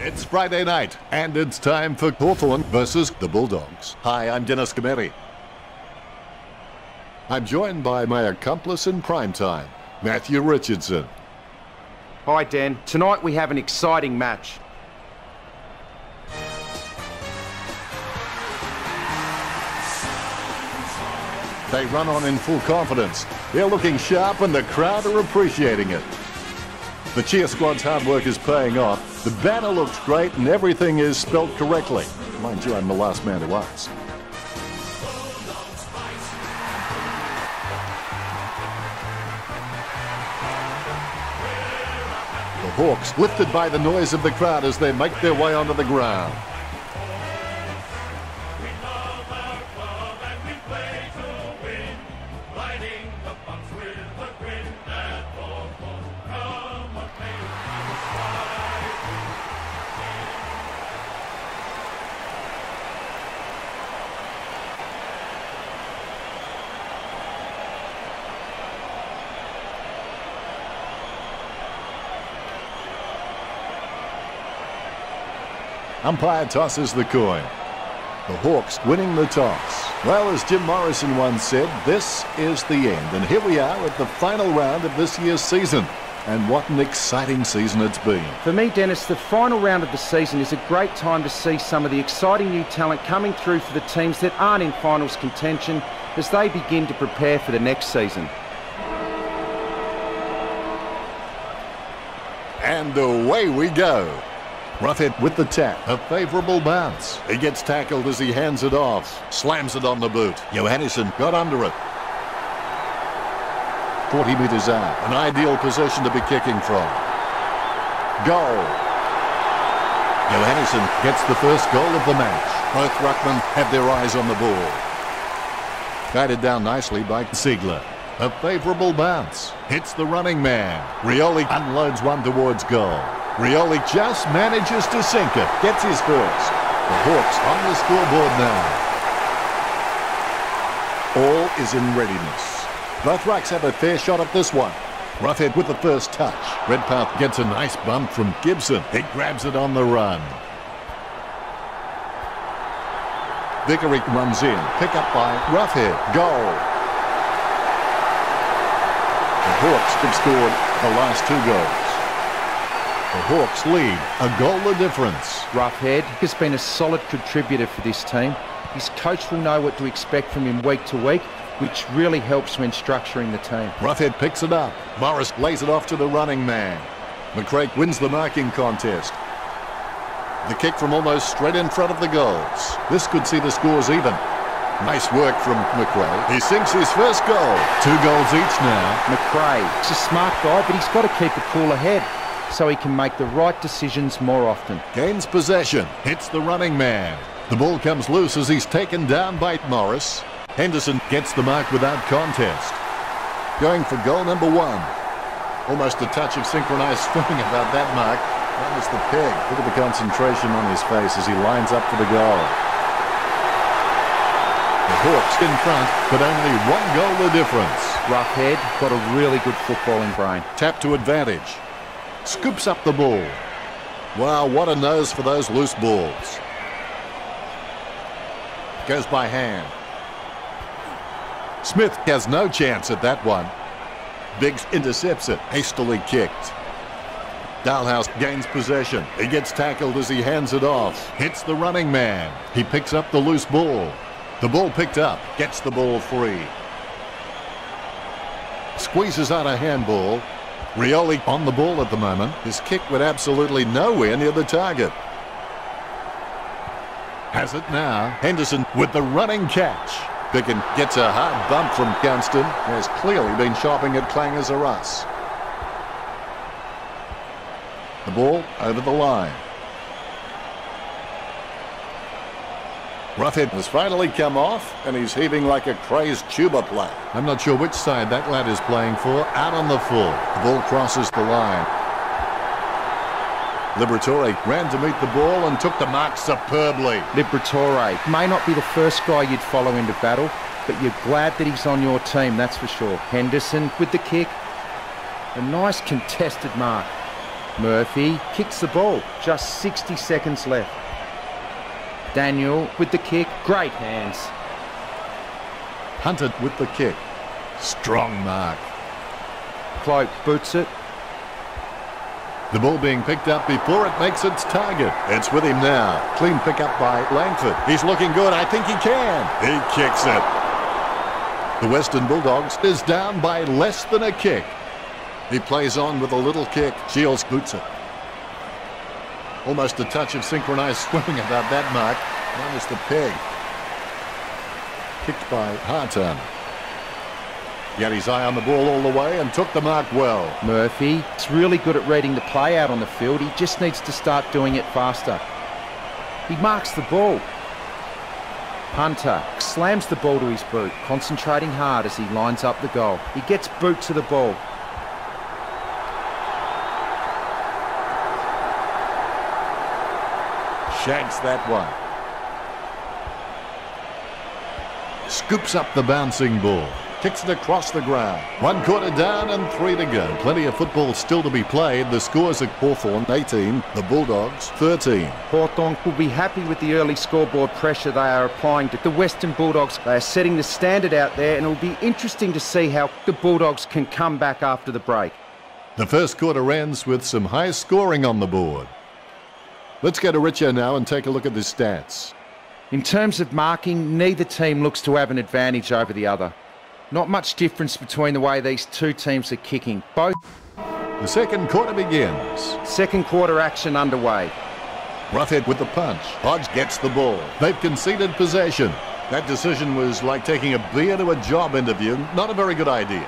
It's Friday night, and it's time for Hawthorn versus the Bulldogs. Hi, I'm Dennis Gameri. I'm joined by my accomplice in primetime, Matthew Richardson. Hi, Dan. Tonight we have an exciting match. They run on in full confidence. They're looking sharp and the crowd are appreciating it. The cheer squad's hard work is paying off. The banner looks great and everything is spelled correctly. Mind you, I'm the last man to ask. The Hawks lifted by the noise of the crowd as they make their way onto the ground. Umpire tosses the coin. The Hawks winning the toss. Well, as Jim Morrison once said, this is the end. And here we are at the final round of this year's season. And what an exciting season it's been. For me, Dennis, the final round of the season is a great time to see some of the exciting new talent coming through for the teams that aren't in finals contention as they begin to prepare for the next season. And away we go. Roughhead with the tap, a favourable bounce. He gets tackled as he hands it off, slams it on the boot. Johannesson got under it. 40 metres out, an ideal position to be kicking from. Goal. Johannesson gets the first goal of the match. Both ruckmen have their eyes on the ball. Guided down nicely by Ziegler. A favourable bounce. Hits the running man. Rioli unloads one towards goal. Rioli just manages to sink it. Gets his first. The Hawks on the scoreboard now. All is in readiness. Both rucks have a fair shot at this one. Roughhead with the first touch. Redpath gets a nice bump from Gibson. He grabs it on the run. Vickery runs in. Pick up by Roughhead. Goal. The Hawks have scored the last two goals. The Hawks lead, a goal the difference. Roughhead has been a solid contributor for this team. His coach will know what to expect from him week to week, which really helps when structuring the team. Roughhead picks it up. Morris lays it off to the running man. McRae wins the marking contest. The kick from almost straight in front of the goals. This could see the scores even. Nice work from McRae. He sinks his first goal. 2 goals each now. McRae, he's a smart guy, but he's got to keep a cooler head so he can make the right decisions more often. Gains possession. Hits the running man. The ball comes loose as he's taken down by Morris. Henderson gets the mark without contest. Going for goal number 1. Almost a touch of synchronized swimming about that mark. That was the peg. Look at the concentration on his face as he lines up for the goal. The Hawks in front, but only 1 goal the difference. Roughhead got a really good footballing brain. Tap to advantage. Scoops up the ball. Wow, what a nose for those loose balls. Goes by hand. Smith has no chance at that one. Biggs intercepts it, hastily kicked. Dalhouse gains possession. He gets tackled as he hands it off. Hits the running man. He picks up the loose ball. The ball picked up. Gets the ball free. Squeezes out a handball. Rioli on the ball at the moment. His kick went absolutely nowhere near the target. Has it now. Henderson with the running catch. Bicken gets a hard bump from Gunston. Has clearly been shopping at Clangers or us. The ball over the line. Roughhead has finally come off, and he's heaving like a crazed tuba player. I'm not sure which side that lad is playing for. Out on the full. The ball crosses the line. Liberatore ran to meet the ball and took the mark superbly. Liberatore may not be the first guy you'd follow into battle, but you're glad that he's on your team, that's for sure. Henderson with the kick. A nice contested mark. Murphy kicks the ball. Just 60 seconds left. Daniel with the kick. Great hands. Hunter with the kick. Strong mark. Cloak boots it. The ball being picked up before it makes its target. It's with him now. Clean pick up by Langford. He's looking good. I think he can. He kicks it. The Western Bulldogs is down by less than a kick. He plays on with a little kick. Shields boots it. Almost a touch of synchronized swimming about that mark. Minus the peg. Kicked by Harton. He had his eye on the ball all the way and took the mark well. Murphy is really good at reading the play out on the field. He just needs to start doing it faster. He marks the ball. Hunter slams the ball to his boot, concentrating hard as he lines up the goal. He gets boot to the ball. Shags that one. Scoops up the bouncing ball. Kicks it across the ground. 1 quarter down and 3 to go. Plenty of football still to be played. The scores are Hawthorn 18, the Bulldogs 13. Hawthorn will be happy with the early scoreboard pressure they are applying to the Western Bulldogs. They are setting the standard out there, and it will be interesting to see how the Bulldogs can come back after the break. The first quarter ends with some high scoring on the board. Let's go to Richo now and take a look at the stats. In terms of marking, neither team looks to have an advantage over the other. Not much difference between the way these two teams are kicking. Both. The second quarter begins. Second quarter action underway. Roughhead with the punch. Hodge gets the ball. They've conceded possession. That decision was like taking a beer to a job interview. Not a very good idea.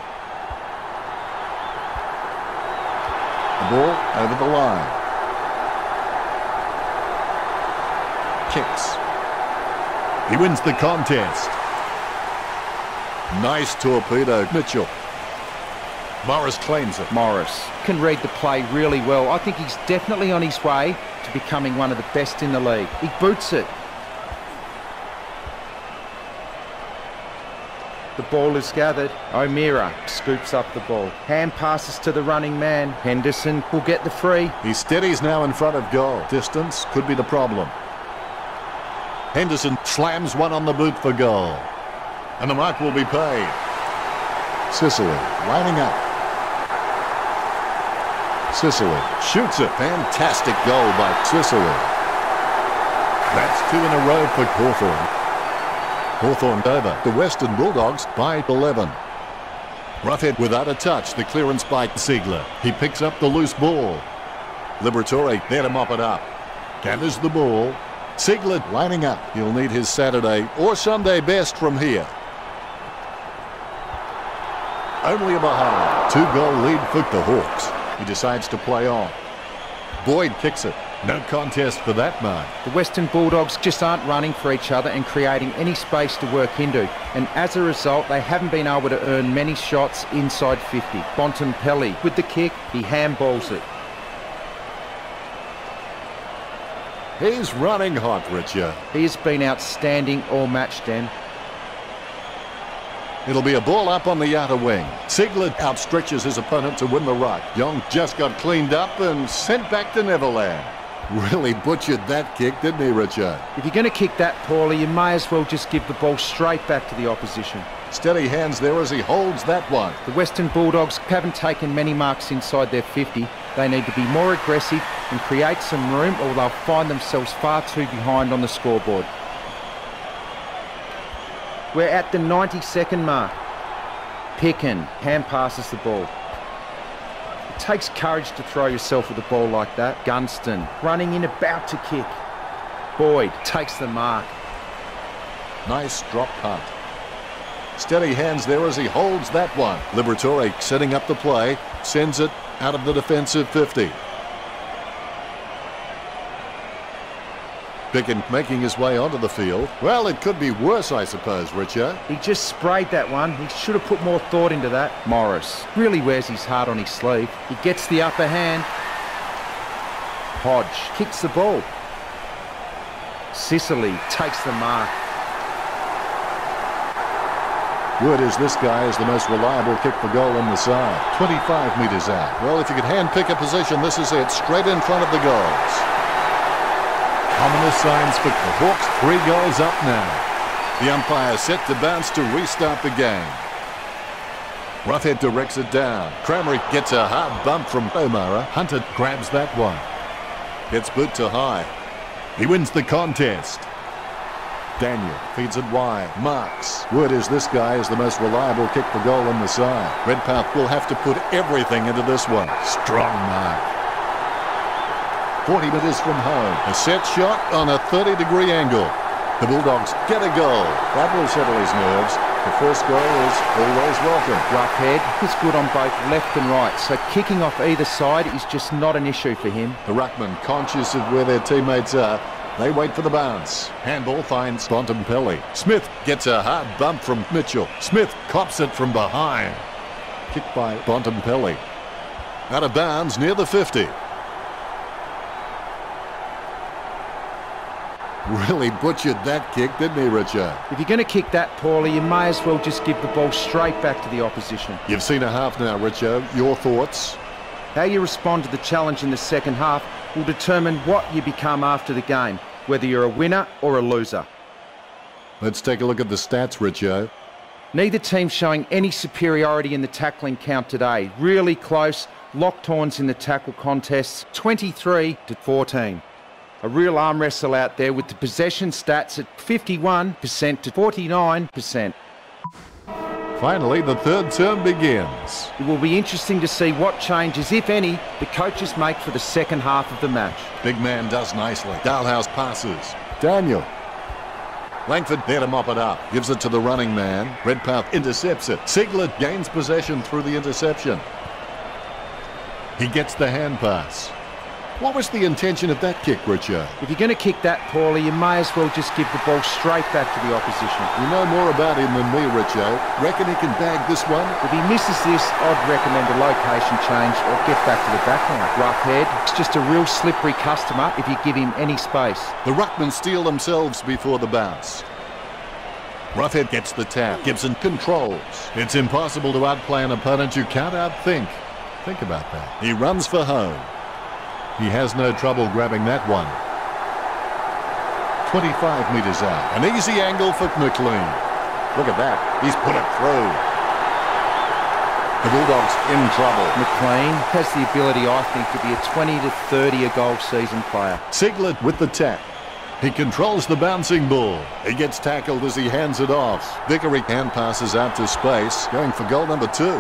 The ball over the line. Kicks. He wins the contest. Nice torpedo, Mitchell. Morris claims it. Morris can read the play really well. I think he's definitely on his way to becoming one of the best in the league. He boots it. The ball is gathered. O'Meara scoops up the ball. Hand passes to the running man. Henderson will get the free. He steadies now in front of goal. Distance could be the problem. Henderson slams one on the boot for goal. And the mark will be paid. Sicily lining up. Sicily shoots it. Fantastic goal by Sicily. That's 2 in a row for Hawthorn. Hawthorn over. The Western Bulldogs by 11. Roughhead without a touch. The clearance by Ziegler. He picks up the loose ball. Liberatore there to mop it up. Gathers the ball. Ziegler lining up. He'll need his Saturday or Sunday best from here. Only a behind. 2-goal lead for the Hawks. He decides to play on. Boyd kicks it. No contest for that mark. The Western Bulldogs just aren't running for each other and creating any space to work into. And as a result, they haven't been able to earn many shots inside 50. Bontempelli with the kick. He handballs it. He's running hot, Richo. He has been outstanding all match, Den. It'll be a ball up on the outer wing. Ziegler outstretches his opponent to win the ruck. Young just got cleaned up and sent back to Neverland. Really butchered that kick, didn't he, Richo? If you're going to kick that poorly, you may as well just give the ball straight back to the opposition. Steady hands there as he holds that one. The Western Bulldogs haven't taken many marks inside their 50. They need to be more aggressive and create some room, or they'll find themselves far too behind on the scoreboard. We're at the 90-second mark. Picken hand passes the ball. It takes courage to throw yourself with the ball like that. Gunston running in, about to kick. Boyd takes the mark. Nice drop punt. Steady hands there as he holds that one. Liberatore setting up the play. Sends it out of the defensive 50. Picken making his way onto the field. Well, it could be worse, I suppose, Richo. He just sprayed that one. He should have put more thought into that. Morris really wears his heart on his sleeve. He gets the upper hand. Hodge kicks the ball. Sicily takes the mark. Word is this guy is the most reliable kick for goal on the side. 25 metres out. Well, if you could hand-pick a position, this is it. Straight in front of the goals. Ominous signs for the Hawks. 3 goals up now. The umpire set to bounce to restart the game. Roughhead directs it down. Crameri gets a hard bump from O'Mara. Hunter grabs that one. Gets boot to high. He wins the contest. Daniel feeds it wide. Marks. Word is this guy is the most reliable kick for goal on the side. Redpath will have to put everything into this one. Strong mark. 40 metres from home. A set shot on a 30-degree angle. The Bulldogs get a goal. That will settle his nerves. The first goal is always welcome. Roughhead is good on both left and right, so kicking off either side is just not an issue for him. The ruckman, conscious of where their teammates are, they wait for the bounce. Handball finds Bontempelli. Smith gets a hard bump from Mitchell. Smith cops it from behind. Kicked by Bontempelli. Out of bounds near the 50. Really butchered that kick, didn't he, Richard? If you're going to kick that poorly, you may as well just give the ball straight back to the opposition. You've seen a half now, Richard. Your thoughts? How you respond to the challenge in the second half will determine what you become after the game, whether you're a winner or a loser. Let's take a look at the stats, Richard. Neither team showing any superiority in the tackling count today. Really close, locked horns in the tackle contests, 23-14. A real arm wrestle out there with the possession stats at 51% to 49%. Finally, the third term begins. It will be interesting to see what changes, if any, the coaches make for the second half of the match. Big man does nicely. Dalhouse passes. Daniel. Langford there to mop it up. Gives it to the running man. Redpath intercepts it. Ziegler gains possession through the interception. He gets the hand pass. What was the intention of that kick, Richard? If you're going to kick that poorly, you may as well just give the ball straight back to the opposition. You know more about him than me, Richard. Reckon he can bag this one? If he misses this, I'd recommend a location change or get back to the backline. Roughhead, it's just a real slippery customer if you give him any space. The ruckmen steal themselves before the bounce. Roughhead gets the tap. Gibson controls. It's impossible to outplay an opponent you can't outthink. Think about that. He runs for home. He has no trouble grabbing that one. 25 metres out. An easy angle for McLean. Look at that. He's put it through. The Bulldogs in trouble. McLean has the ability, I think, to be a 20 to 30 a goal season player. Ziegler with the tap. He controls the bouncing ball. He gets tackled as he hands it off. Vickery hand passes out to space, going for goal number 2.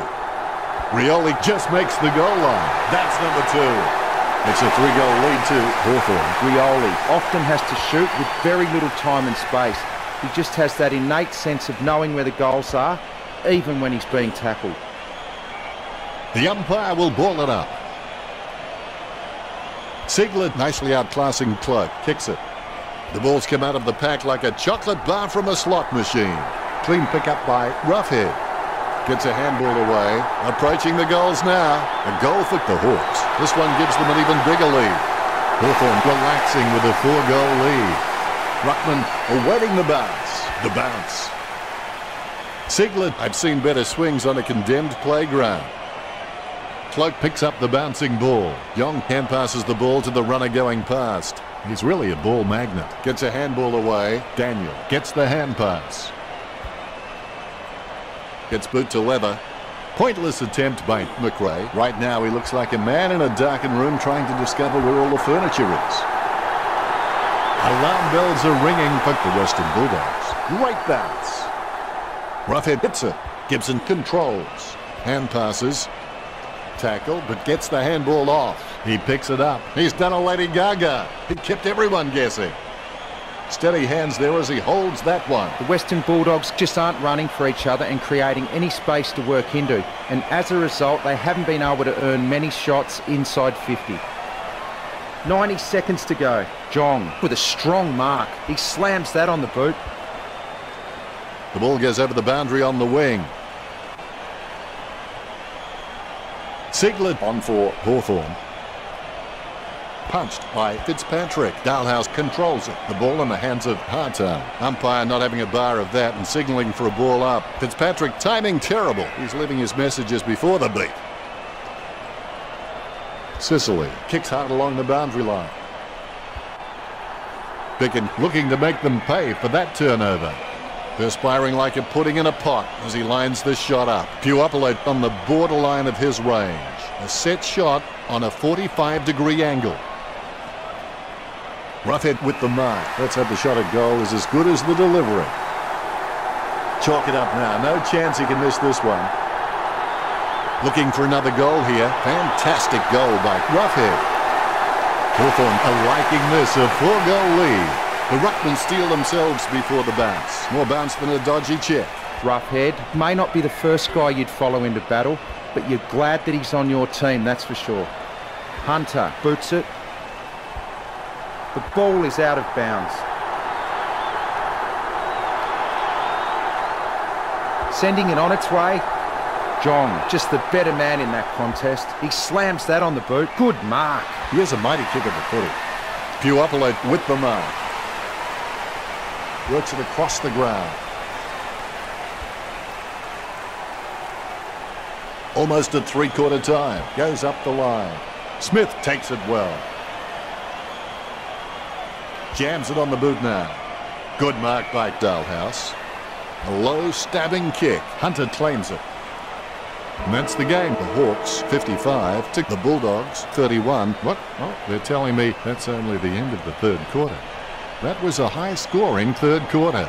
Rioli just makes the goal line. That's number 2. It's a 3-goal lead to Hawthorn. Rioli often has to shoot with very little time and space. He just has that innate sense of knowing where the goals are, even when he's being tackled. The umpire will ball it up. Ziegler nicely outclassing Cloak. Kicks it. The ball's come out of the pack like a chocolate bar from a slot machine. Clean pickup by Roughhead. Gets a handball away. Approaching the goals now. A goal for the Hawks. This one gives them an even bigger lead. Hawthorn relaxing with a 4-goal lead. Ruckman awaiting the bounce. The bounce. Ziegler, I've seen better swings on a condemned playground. Cloak picks up the bouncing ball. Young hand passes the ball to the runner going past. He's really a ball magnet. Gets a handball away. Daniel gets the hand pass. Gets boot to leather. Pointless attempt by McRae. Right now he looks like a man in a darkened room trying to discover where all the furniture is. Alarm bells are ringing for the Western Bulldogs. Great bounce. Roughhead hits it. Gibson controls. Hand passes. Tackle, but gets the handball off. He picks it up. He's done a Lady Gaga. He kept everyone guessing. Steady hands there as he holds that one. The Western Bulldogs just aren't running for each other and creating any space to work into. And as a result, they haven't been able to earn many shots inside 50. 90 seconds to go. Jong with a strong mark. He slams that on the boot. The ball goes over the boundary on the wing. Ziegler on for Hawthorn. Punched by Fitzpatrick. Dalhouse controls it. The ball in the hands of Hartown. Umpire not having a bar of that and signalling for a ball up. Fitzpatrick timing terrible. He's leaving his messages before the beat. Sicily kicks hard along the boundary line. Bicken looking to make them pay for that turnover. Perspiring like a pudding in a pot as he lines this shot up. Puopolo on the borderline of his range. A set shot on a 45-degree angle. Roughhead with the mark. Let's hope the shot at goal is as good as the delivery. Chalk it up now. No chance he can miss this one. Looking for another goal here. Fantastic goal by Roughhead. Hawthorn are liking this, a 4-goal lead. The Ruckmen steal themselves before the bounce. More bounce than a dodgy check. Roughhead may not be the first guy you'd follow into battle, but you're glad that he's on your team, that's for sure. Hunter boots it. The ball is out of bounds. Sending it on its way. Jong, just the better man in that contest. He slams that on the boot. Good mark. He has a mighty kick at the footy. Puopolo with the mark. Works it across the ground. Almost at three-quarter time. Goes up the line. Smith takes it well. Jams it on the boot now. Good mark by Dalhouse. A low stabbing kick. Hunter claims it. And that's the game. The Hawks 55 to the Bulldogs 31. What? Oh, they're telling me that's only the end of the third quarter. That was a high-scoring third quarter.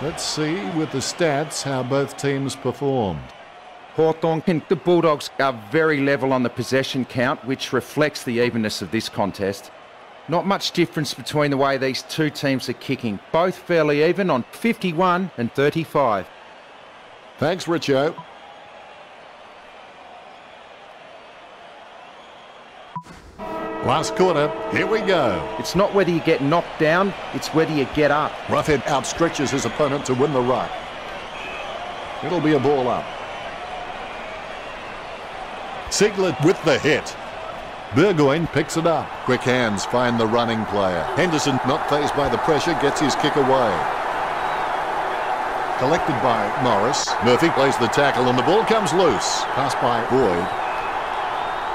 Let's see with the stats how both teams performed. Hawthorn and the Bulldogs are very level on the possession count, which reflects the evenness of this contest. Not much difference between the way these two teams are kicking. Both fairly even on 51 and 35. Thanks, Richo. Last quarter, here we go. It's not whether you get knocked down, it's whether you get up. Roughhead outstretches his opponent to win the ruck. It'll be a ball up. Ziegler with the hit. Burgoyne picks it up. Quick hands find the running player. Henderson, not fazed by the pressure, gets his kick away. Collected by Morris. Murphy plays the tackle and the ball comes loose. Pass by Boyd.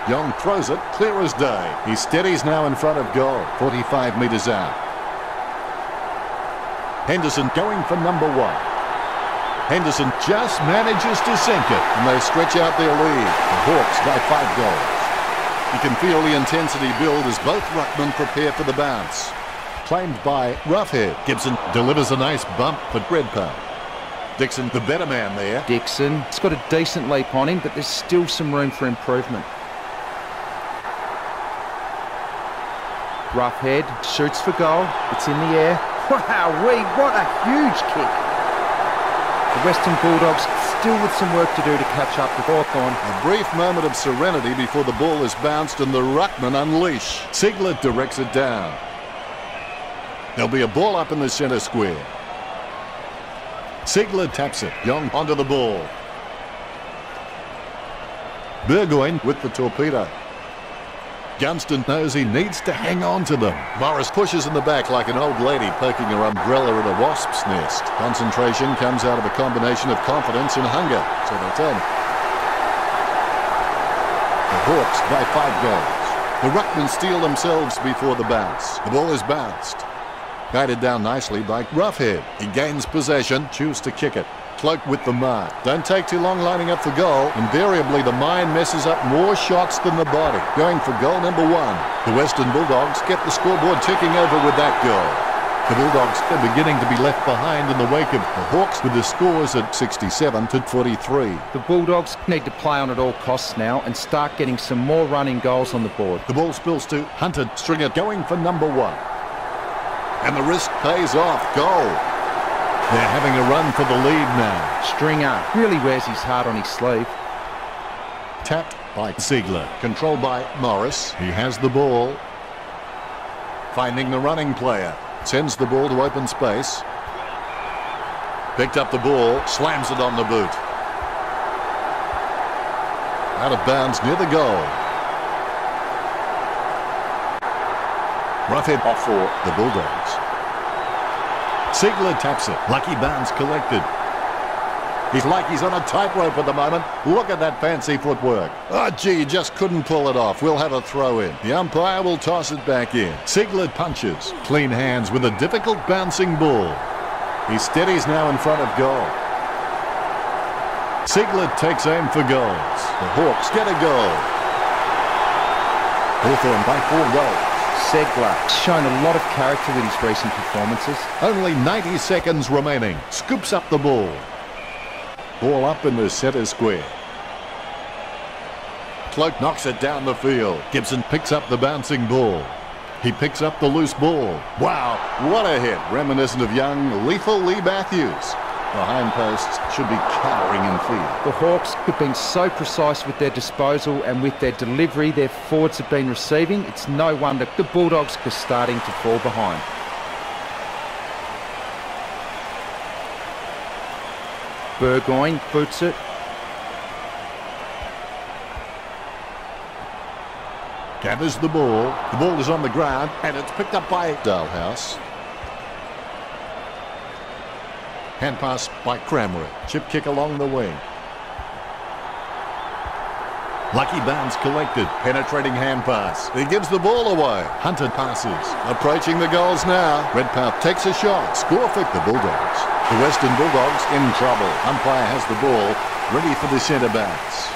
Young throws it, clear as day. He steadies now in front of goal, 45 metres out. Henderson going for number one. Henderson just manages to sink it, and they stretch out their lead. The Hawks by 5 goals. You can feel the intensity build as both ruckmen prepare for the bounce. Claimed by Roughhead. Gibson delivers a nice bump for Redpath. Dixon, the better man there. Dixon, he's got a decent leap on him, but there's still some room for improvement. Roughhead shoots for goal. It's in the air. Wow-wee, what a huge kick. The Western Bulldogs still with some work to do to catch up with Hawthorn. A brief moment of serenity before the ball is bounced and the ruckmen unleash. Ziegler directs it down. There'll be a ball up in the centre square. Ziegler taps it. Young onto the ball. Burgoyne with the torpedo. Gunston knows he needs to hang on to them. Morris pushes in the back like an old lady poking her umbrella at a wasp's nest. Concentration comes out of a combination of confidence and hunger. So they tell me. The Hawks by 5 goals. The ruckmen steal themselves before the bounce. The ball is bounced. Guided down nicely by Roughhead. He gains possession, chooses to kick it. Cloak with the mark. Don't take too long lining up for goal. Invariably, the mind messes up more shots than the body. Going for goal number 1. The Western Bulldogs get the scoreboard ticking over with that goal. The Bulldogs are beginning to be left behind in the wake of the Hawks with the scores at 67 to 43. The Bulldogs need to play on at all costs now and start getting some more running goals on the board. The ball spills to Hunter. Stringer going for number 1. And the risk pays off. Goal. They're having a run for the lead now. Stringer really wears his heart on his sleeve. Tapped by Ziegler. Controlled by Morris. He has the ball. Finding the running player. Sends the ball to open space. Picked up the ball. Slams it on the boot. Out of bounds near the goal. Roughhead off for the Bulldogs. Ziegler taps it. Lucky bounce collected. He's like he's on a tightrope at the moment. Look at that fancy footwork. Oh, gee, just couldn't pull it off. We'll have a throw in. The umpire will toss it back in. Ziegler punches. Clean hands with a difficult bouncing ball. He steadies now in front of goal. Ziegler takes aim for goals. The Hawks get a goal. Hawthorn by 4 goals. Ziegler shown a lot of character with his recent performances. Only 90 seconds remaining. Scoops up the ball. Ball up in the centre square. Cloak knocks it down the field. Gibson picks up the bouncing ball. He picks up the loose ball. Wow, what a hit. Reminiscent of young, lethal Lee Matthews. The hindposts should be cowering in fear. The Hawks have been so precise with their disposal and with their delivery their forwards have been receiving. It's no wonder the Bulldogs are starting to fall behind. Burgoyne boots it. Gathers the ball. The ball is on the ground and it's picked up by Dalhouse. Hand pass by Cramerick. Chip kick along the wing. Lucky bounce collected. Penetrating hand pass. He gives the ball away. Hunter passes. Approaching the goals now. Redpath takes a shot. Score for the Bulldogs. The Western Bulldogs in trouble. Umpire has the ball. Ready for the centre backs.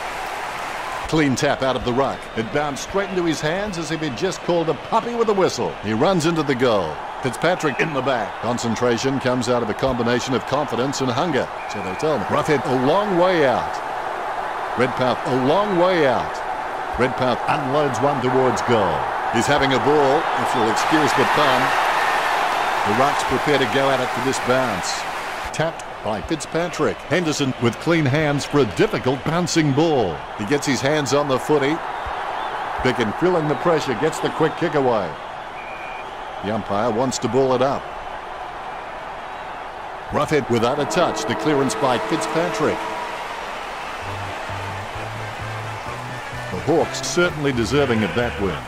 Clean tap out of the ruck. It bounced straight into his hands as if he'd just called a puppy with a whistle. He runs into the goal. Fitzpatrick in the back. Concentration comes out of a combination of confidence and hunger. So they tell me. Roughhead a long way out. Redpath a long way out. Redpath unloads one towards goal. He's having a ball, if you'll excuse the pun. The rucks prepare to go at it for this bounce. Tapped by Fitzpatrick. Henderson with clean hands for a difficult bouncing ball. He gets his hands on the footy. Bicken feeling the pressure, gets the quick kick away. The umpire wants to ball it up. Roughhead without a touch. The clearance by Fitzpatrick. The Hawks certainly deserving of that win.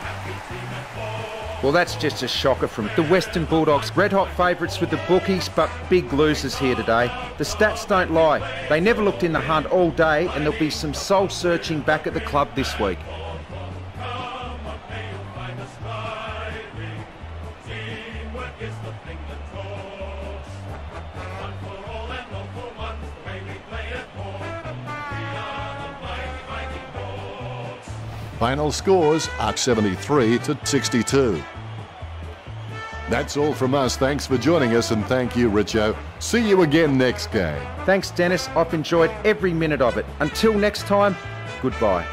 Well, that's just a shocker from the Western Bulldogs. Red-hot favourites with the bookies, but big losers here today. The stats don't lie. They never looked in the hunt all day, and there'll be some soul-searching back at the club this week. Final scores are 73 to 62. That's all from us. Thanks for joining us and thank you, Richo. See you again next game. Thanks, Dennis. I've enjoyed every minute of it. Until next time, goodbye.